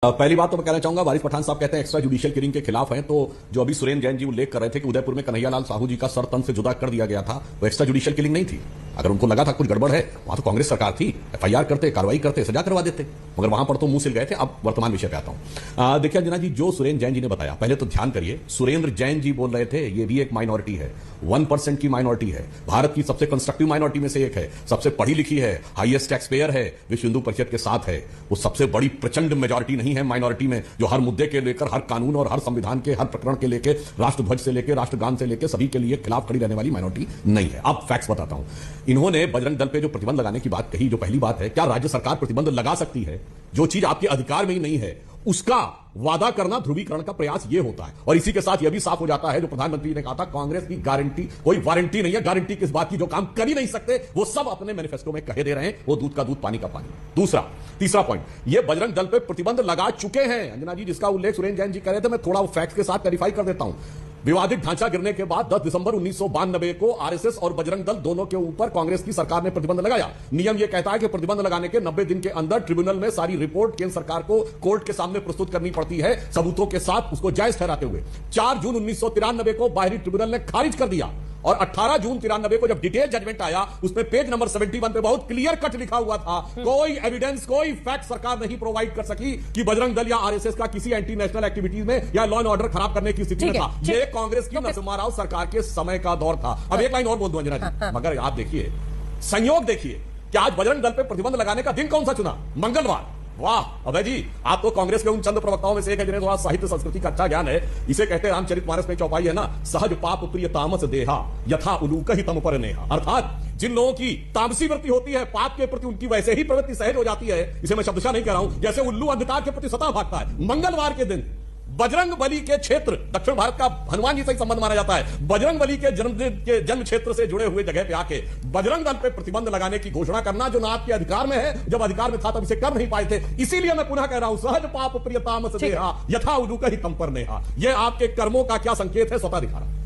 पहली बात तो मैं कहना चाहूंगा, वारिस पठान साहब कहते हैं एक्स्ट्रा जुडिशियल किलिंग के खिलाफ हैं। तो जो अभी सुरेंद्र जैन जी उल्लेख कर रहे थे कि उदयपुर में कन्हैयालाल साहू जी का सर तन से जुदा कर दिया गया था, वो एक्स्ट्रा जुडिशियल किलिंग नहीं थी। अगर उनको लगा था कुछ गड़बड़ है, वहां तो कांग्रेस सरकार थी, एफआईआर करते, कार्रवाई करते, सजा करवा देते, मगर वहां पर तो मुंह सिल गए थे। अब वर्तमान विषय पे आता हूं। देखिए अंजना जी, जो सुरेंद्र जैन जी ने बताया, पहले तो ध्यान करिए, सुरेंद्र जैन जी बोल रहे थे ये भी एक माइनॉरिटी है, 1% की माइनॉरिटी है, भारत की सबसे कंस्ट्रक्टिव माइनॉरिटी में से एक है, सबसे पढ़ी लिखी है, हाईएस्ट टैक्स पेयर है, विश्व हिंदू परिषद के साथ है। वो सबसे बड़ी प्रचंड मेजॉरिटी नहीं है माइनॉरिटी में, जो हर मुद्दे के लेकर, हर कानून और हर संविधान के हर प्रकरण के लेकर, राष्ट्रध्वज से लेकर राष्ट्रगान से लेकर सभी के लिए खिलाफ खड़ी रहने वाली माइनॉरिटी नहीं है। अब फैक्ट्स बताता हूं। इन्होंने बजरंग दल पे जो प्रतिबंध लगाने की बात कही, जो पहली बात है, क्या राज्य सरकार प्रतिबंध लगा सकती है? जो चीज आपके अधिकार में ही नहीं है उसका वादा करना ध्रुवीकरण का प्रयास यह होता है। और इसी के साथ यह भी साफ हो जाता है, जो प्रधानमंत्री ने कहा था, कांग्रेस की गारंटी कोई वारंटी नहीं है। गारंटी किस बात की? जो काम कर ही नहीं सकते वो सब अपने मैनिफेस्टो में कहे दे रहे हैं, वो दूध का दूध पानी का पानी। तीसरा पॉइंट, ये बजरंग दल पे प्रतिबंध लगा चुके हैं अंजना जी, जिसका उल्लेख सुरेंद्र जैन जी कर रहे थे। मैं थोड़ा फैक्ट्स के साथ क्लैरिफाई कर देता हूं। विवादित ढांचा गिरने के बाद 10 दिसंबर 1992 को आरएसएस और बजरंग दल दोनों के ऊपर कांग्रेस की सरकार ने प्रतिबंध लगाया। नियम यह कहता है कि प्रतिबंध लगाने के 90 दिन के अंदर ट्रिब्यूनल में सारी रिपोर्ट केंद्र सरकार को कोर्ट के सामने प्रस्तुत करनी पड़ती है, सबूतों के साथ उसको जायज ठहराते हुए। 4 जून 1993 को बाहरी ट्रिब्यूनल ने खारिज कर दिया और 18 जून 93 को जब डिटेल जजमेंट आया, उसमें पेज नंबर 71 पे बहुत क्लियर कट लिखा हुआ था, कोई एविडेंस, कोई फैक्ट सरकार नहीं प्रोवाइड कर सकी कि बजरंग दल या आरएसएस का किसी एंटी नेशनल एक्टिविटीज में या लॉ एंड ऑर्डर खराब करने की स्थिति में था। ये कांग्रेस की नरसिम्हा राव सरकार के समय का दौर था। अब एक लाइन और बोल दूं अंजना जी, मगर आप देखिए, संयोग देखिए कि आज बजरंग दल पे प्रतिबंध लगाने का दिन कौन सा चुना? मंगलवार। वाह अभय जी, आप तो कांग्रेस के उन चंद प्रवक्ताओं में से एक है जिन्हें थोड़ा साहित्य संस्कृति का अच्छा ज्ञान है। इसे कहते हैं, रामचरितमानस में चौपाई है ना, सहज पाप प्रिय तामस देहा यथा उलूक ही तम पर नेहा। अर्थात जिन लोगों की तामसी वृत्ति होती है, पाप के प्रति उनकी वैसे ही प्रवृत्ति सहज हो जाती है। इसे मैं शब्दशः नहीं कह रहा हूं, जैसे उल्लू अंधकार के प्रति सता भागता है। मंगलवार के दिन बजरंग बली के क्षेत्र, दक्षिण भारत का हनुमान जी से ही संबंध माना जाता है, बजरंग बली के जन्म क्षेत्र से जुड़े हुए जगह पे आके बजरंग दल पे प्रतिबंध लगाने की घोषणा करना, जो ना आपके अधिकार में है, जब अधिकार में था तब इसे कर नहीं पाए थे। इसीलिए मैं पुनः कह रहा हूं, सहज पाप प्रिय तामस देहा यथा उलूक ही तम पर नेहा। यह आपके कर्मों का क्या संकेत है, स्वतः दिखा रहा।